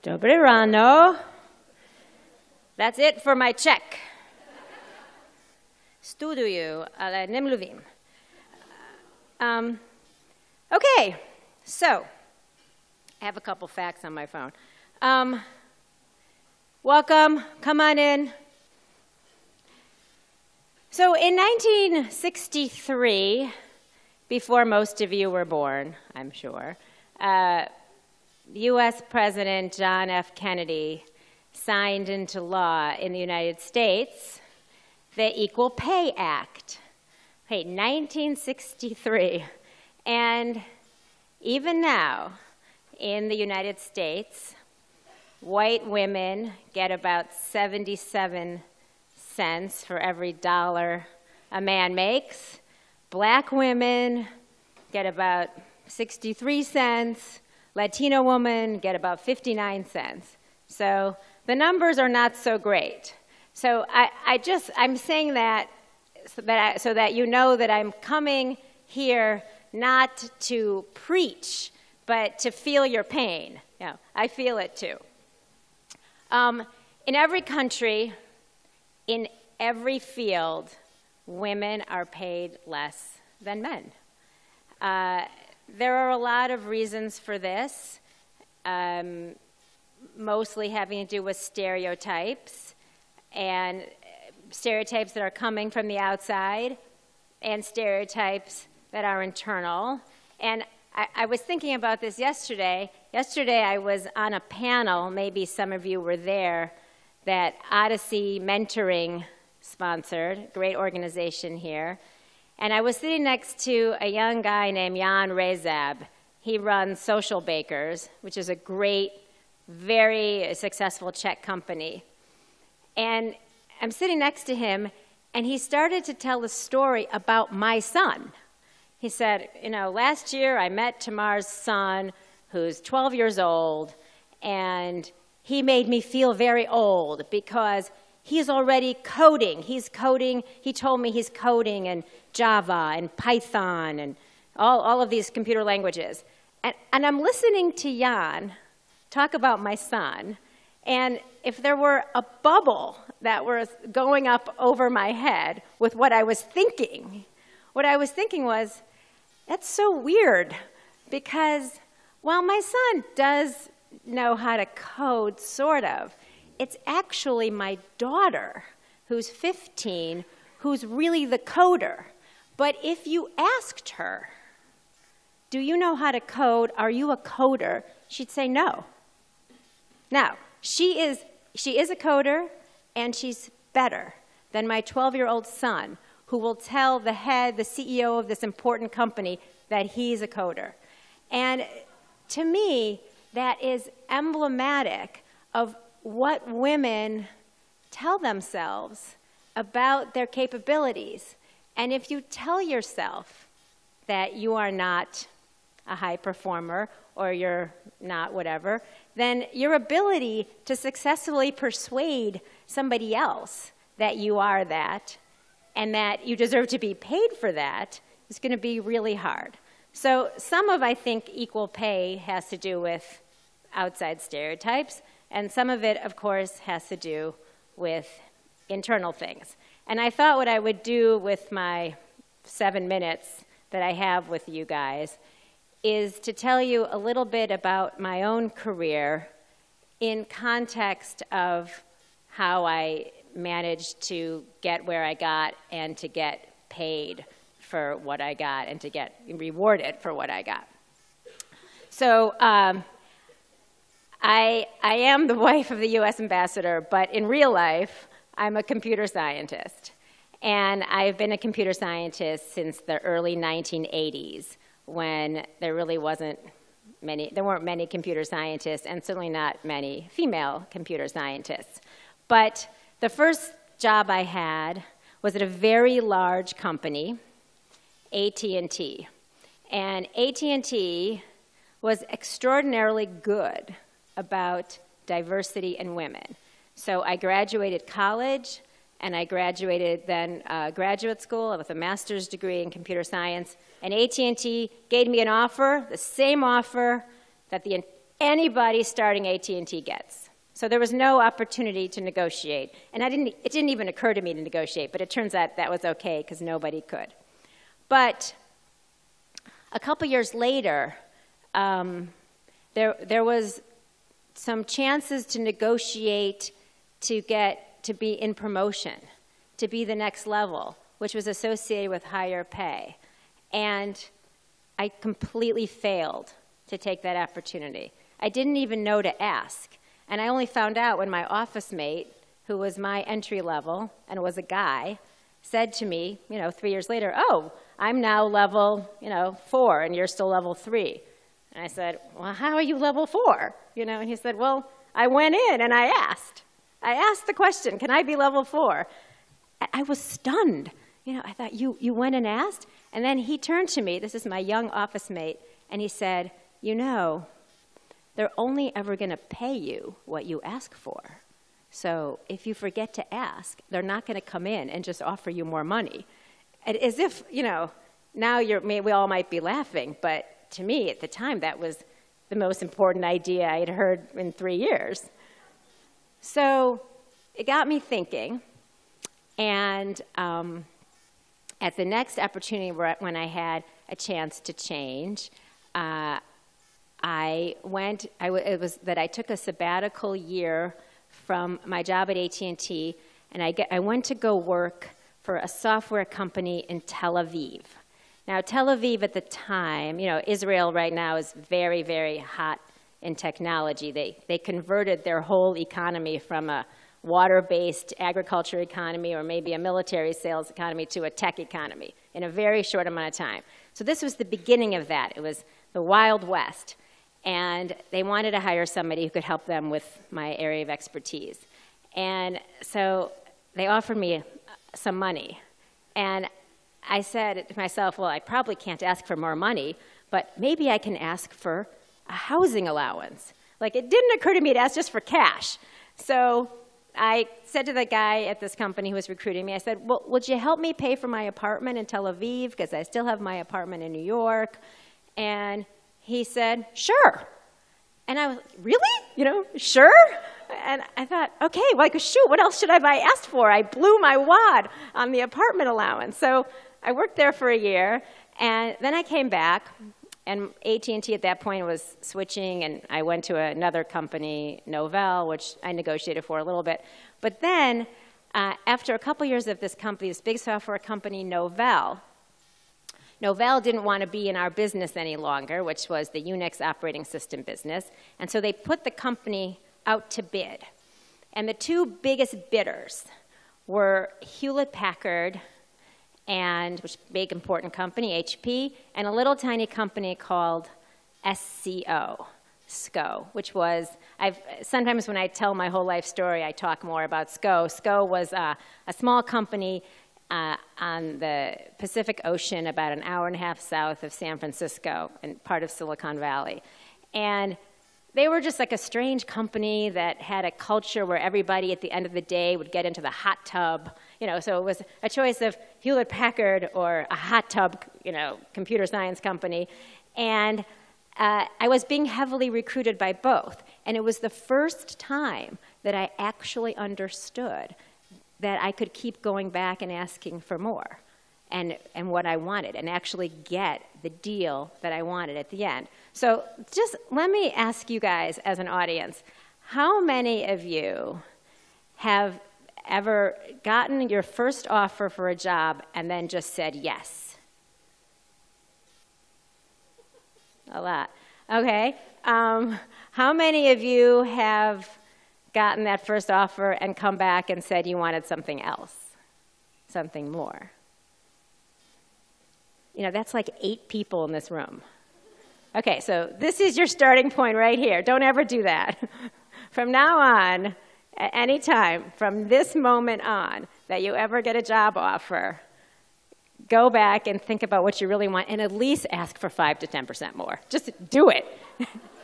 Dobre rano. That's it for my check. Studuju, ale nemluvím. Okay, so I have a couple facts on my phone. Welcome, come on in. So in 1963, before most of you were born, I'm sure, U.S. President John F. Kennedy signed into law in the United States the Equal Pay Act. Okay, 1963. And even now, in the United States, white women get about 77 cents for every dollar a man makes. Black women get about 63 cents. Latino women get about 59 cents. So the numbers are not so great. So I'm saying that so that you know that I'm coming here not to preach, but to feel your pain. Yeah, I feel it too. In every country, in every field, women are paid less than men. There are a lot of reasons for this, mostly having to do with stereotypes, and stereotypes that are coming from the outside, and stereotypes that are internal. And I was thinking about this yesterday. Yesterday I was on a panel, maybe some of you were there, that Odyssey Mentoring sponsored, great organization here. And I was sitting next to a young guy named Jan Rezab. He runs Social Bakers, which is a great, very successful Czech company. And I'm sitting next to him, and he started to tell a story about my son. He said, you know, last year I met Tamar's son, who's 12 years old, and he made me feel very old because he's already coding. He told me he's coding in Java and Python and all of these computer languages. And I'm listening to Jan talk about my son, and if there were a bubble that was going up over my head with what I was thinking was, that's so weird, because while my son does know how to code, sort of, it's actually my daughter, who's 15, who's really the coder. But if you asked her, do you know how to code? Are you a coder? She'd say no. Now, she is a coder, and she's better than my 12-year-old son, who will tell the CEO of this important company that he's a coder. And to me, that is emblematic of what women tell themselves about their capabilities. And if you tell yourself that you are not a high performer or you're not whatever, then your ability to successfully persuade somebody else that you are that and that you deserve to be paid for that is going to be really hard. So some of, I think, equal pay has to do with outside stereotypes, and some of it, of course, has to do with internal things. And I thought what I would do with my 7 minutes that I have with you guys is to tell you a little bit about my own career in context of how I managed to get where I got and to get paid for what I got and to get rewarded for what I got. So I am the wife of the U.S. ambassador, but in real life, I'm a computer scientist. And I've been a computer scientist since the early 1980s, when there weren't many computer scientists, and certainly not many female computer scientists. But the first job I had was at a very large company, AT&T. And AT&T was extraordinarily good about diversity and women. So I graduated college, and I graduated then graduate school with a master's degree in computer science. And AT&T gave me an offer, the same offer that the anybody starting AT&T gets. So there was no opportunity to negotiate. And it didn't even occur to me to negotiate, but it turns out that was okay because nobody could. But a couple years later, there was some chances to negotiate to get to be in promotion, to be the next level, which was associated with higher pay. And I completely failed to take that opportunity. I didn't even know to ask. And I only found out when my office mate, who was my entry level and was a guy, said to me, 3 years later, oh, I'm now level, 4 and you're still level 3. And I said, well, how are you level 4? And he said, well, I went in and I asked. I asked the question, can I be level 4? I was stunned. I thought, you went and asked? And then he turned to me, this is my young office mate, and he said, they're only ever going to pay you what you ask for. So if you forget to ask, they're not going to come in and just offer you more money. And as if, now we all might be laughing, but to me at the time that was the most important idea I had heard in 3 years. So it got me thinking, and at the next opportunity when I had a chance to change, I took a sabbatical year from my job at AT&T, and I went to go work for a software company in Tel Aviv. Now, Tel Aviv at the time, Israel right now is very, very hot in technology. They converted their whole economy from a water-based agriculture economy or maybe a military sales economy to a tech economy in a very short amount of time. So this was the beginning of that. It was the Wild West. And they wanted to hire somebody who could help them with my area of expertise. And so they offered me some money. And I said to myself, well, I probably can't ask for more money, but maybe I can ask for a housing allowance. Like, it didn't occur to me to ask just for cash. So I said to the guy at this company who was recruiting me, I said, well, would you help me pay for my apartment in Tel Aviv? Because I still have my apartment in New York. And he said, sure. And I was, really? Sure? And I thought, okay, well, shoot, what else should I have asked for? I blew my wad on the apartment allowance. So I worked there for a year, and then I came back, and AT&T at that point was switching, and I went to another company, Novell, which I negotiated for a little bit. But then, after a couple years of this company, this big software company, Novell didn't want to be in our business any longer, which was the Unix operating system business, and so they put the company out to bid. And the two biggest bidders were Hewlett-Packard, which is a big important company, HP, and a little tiny company called SCO, which was, sometimes when I tell my whole life story, I talk more about SCO. SCO was a small company on the Pacific Ocean, about an hour and a half south of San Francisco and part of Silicon Valley. And they were just like a strange company that had a culture where everybody at the end of the day would get into the hot tub. So it was a choice of Hewlett-Packard or a hot tub, computer science company. And I was being heavily recruited by both. And it was the first time that I actually understood that I could keep going back and asking for more and what I wanted and actually get the deal that I wanted at the end. So just let me ask you guys as an audience, how many of you have ever gotten your first offer for a job and then just said yes? A lot. Okay. How many of you have gotten that first offer and come back and said you wanted something else, something more? That's like 8 people in this room. Okay, so this is your starting point right here. Don't ever do that. From now on, at any time, from this moment on, that you ever get a job offer, go back and think about what you really want and at least ask for 5 to 10% more. Just do it.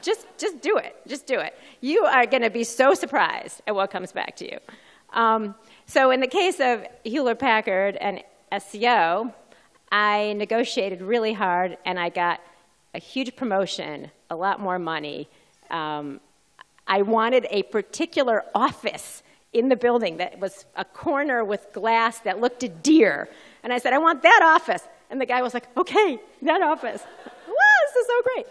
Just do it. Just do it. You are going to be so surprised at what comes back to you. So in the case of Hewlett-Packard and SCO, I negotiated really hard, and I got a huge promotion, a lot more money, I wanted a particular office in the building that was a corner with glass that looked at deer. And I said, I want that office. And the guy was like, okay, that office. Wow, this is so great.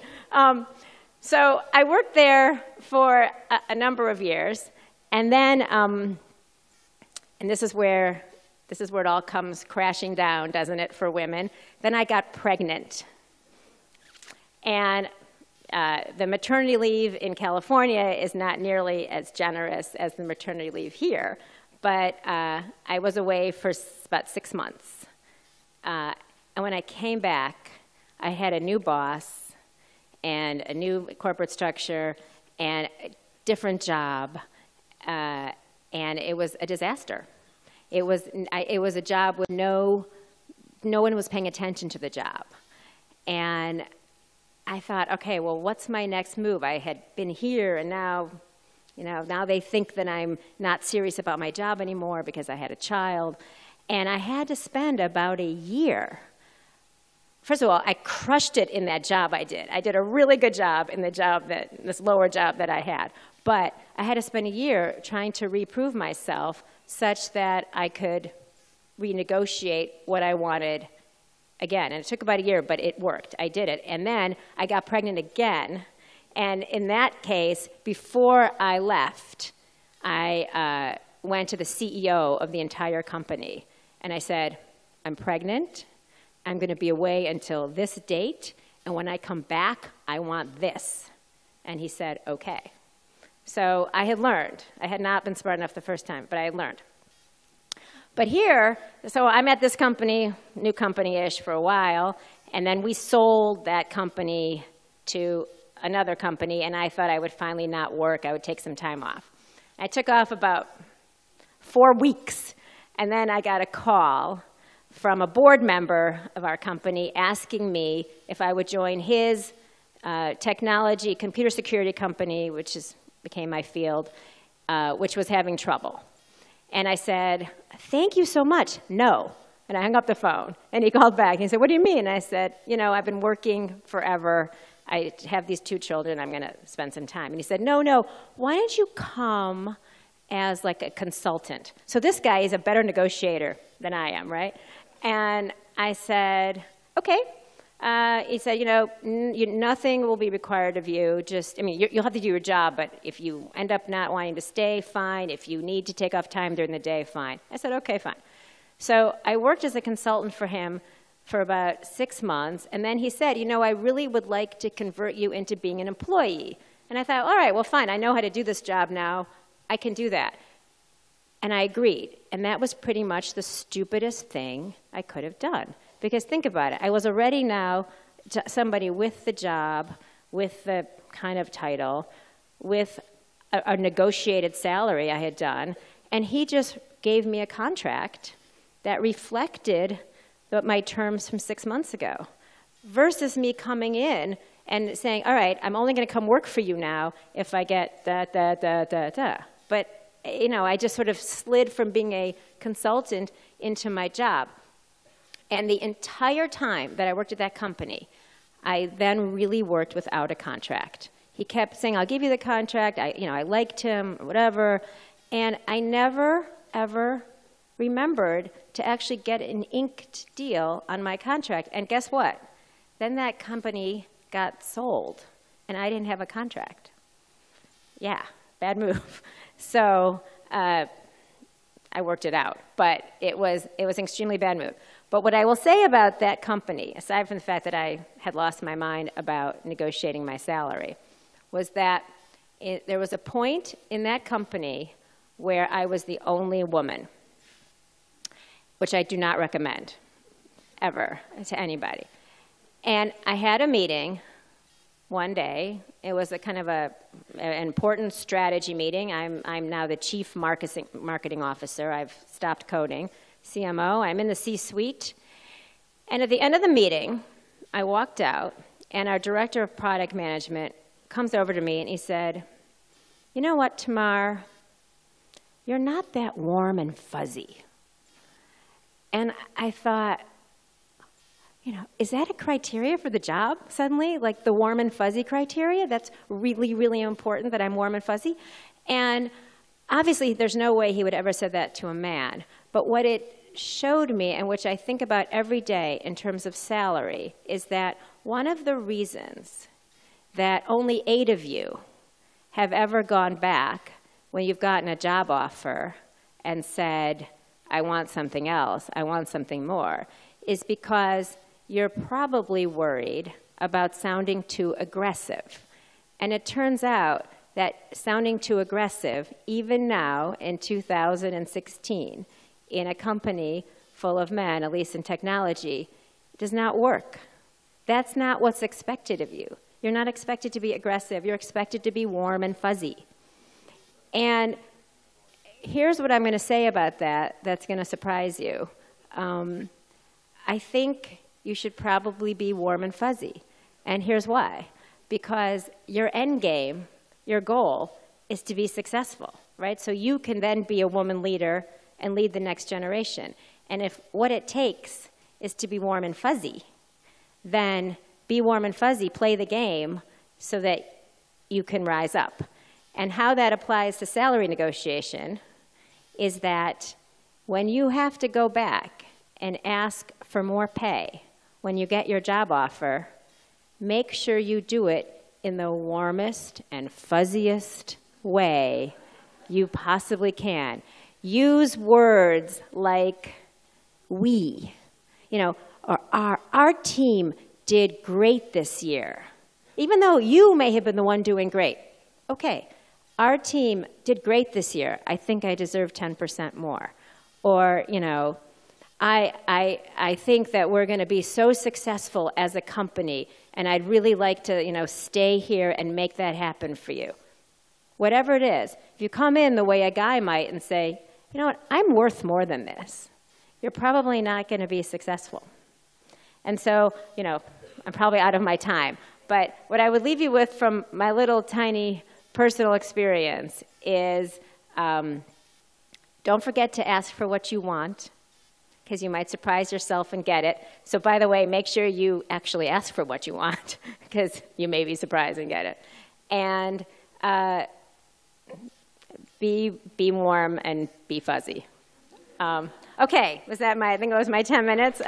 So I worked there for a number of years. And then, and this is where it all comes crashing down, doesn't it, for women? Then I got pregnant. And the maternity leave in California is not nearly as generous as the maternity leave here. But I was away for about 6 months. And when I came back, I had a new boss and a new corporate structure and a different job. And it was a disaster. It was a job with no one was paying attention to the job. And I thought, okay, well, what's my next move? I had been here, and now they think that I'm not serious about my job anymore because I had a child. And I had to spend about a year. First of all, I crushed it in that job I did. I did a really good job in this lower job that I had. But I had to spend a year trying to reprove myself such that I could renegotiate what I wanted again. And it took about a year, but it worked. I did it. And then I got pregnant again. And in that case, before I left, I went to the CEO of the entire company. And I said, I'm pregnant. I'm going to be away until this date. And when I come back, I want this. And he said, okay. So I had learned. I had not been smart enough the first time, but I had learned. But here, so I'm at this company, new company-ish for a while, and then we sold that company to another company, and I thought I would finally not work. I would take some time off. I took off about 4 weeks, and then I got a call from a board member of our company asking me if I would join his technology, computer security company, which became my field, which was having trouble. And I said, thank you so much. No. And I hung up the phone. And he called back. And he said, what do you mean? And I said, I've been working forever. I have these 2 children. I'm going to spend some time. And he said, no. Why don't you come as like a consultant? So this guy is a better negotiator than I am, right? And I said, okay. He said, nothing will be required of you. You'll have to do your job, but if you end up not wanting to stay, fine. If you need to take off time during the day, fine. I said, okay, fine. So I worked as a consultant for him for about 6 months, and then he said, I really would like to convert you into being an employee. And I thought, all right, well, fine. I know how to do this job now. I can do that. And I agreed. And that was pretty much the stupidest thing I could have done. Because think about it. I was already now somebody with the job, with the kind of title, with a negotiated salary I had done, and he just gave me a contract that reflected my terms from 6 months ago, versus me coming in and saying, all right, I'm only going to come work for you now if I get da. But, I just sort of slid from being a consultant into my job. And the entire time that I worked at that company, I then really worked without a contract. He kept saying, I'll give you the contract. I liked him, or whatever. And I never, ever remembered to actually get an inked deal on my contract. And guess what? Then that company got sold, and I didn't have a contract. Yeah, bad move. So I worked it out. But it was an extremely bad move. But what I will say about that company, aside from the fact that I had lost my mind about negotiating my salary, was that there was a point in that company where I was the only woman, which I do not recommend ever to anybody. And I had a meeting one day. It was a kind of an important strategy meeting. I'm now the chief marketing officer. I've stopped coding. CMO, I'm in the C-suite. And at the end of the meeting, I walked out, and our director of product management comes over to me, and he said, you know what, Tamar, you're not that warm and fuzzy. And I thought, is that a criteria for the job suddenly? Like the warm and fuzzy criteria? That's really, really important that I'm warm and fuzzy? And obviously, there's no way he would ever say that to a man. But what it showed me, and which I think about every day in terms of salary, is that one of the reasons that only 8 of you have ever gone back when you've gotten a job offer and said, I want something else, I want something more, is because you're probably worried about sounding too aggressive. And it turns out that sounding too aggressive, even now in 2016, in a company full of men, at least in technology, does not work. That's not what's expected of you. You're not expected to be aggressive. You're expected to be warm and fuzzy. And here's what I'm going to say about that that's going to surprise you. I think you should probably be warm and fuzzy. And here's why. Because your end game, your goal, is to be successful, right? So you can then be a woman leader and lead the next generation. And if what it takes is to be warm and fuzzy, then be warm and fuzzy, play the game so that you can rise up. And how that applies to salary negotiation is that when you have to go back and ask for more pay when you get your job offer, make sure you do it in the warmest and fuzziest way you possibly can. Use words like we, or our team did great this year. Even though you may have been the one doing great. Okay, our team did great this year. I think I deserve 10% more. Or, I think that we're going to be so successful as a company, and I'd really like to, stay here and make that happen for you. Whatever it is, if you come in the way a guy might and say, you know what, I'm worth more than this, you're probably not going to be successful. And so, I'm probably out of my time. But what I would leave you with from my little tiny personal experience is don't forget to ask for what you want, because you might surprise yourself and get it. So by the way, make sure you actually ask for what you want, because you may be surprised and get it. And be warm and be fuzzy. Okay, I think it was my 10 minutes.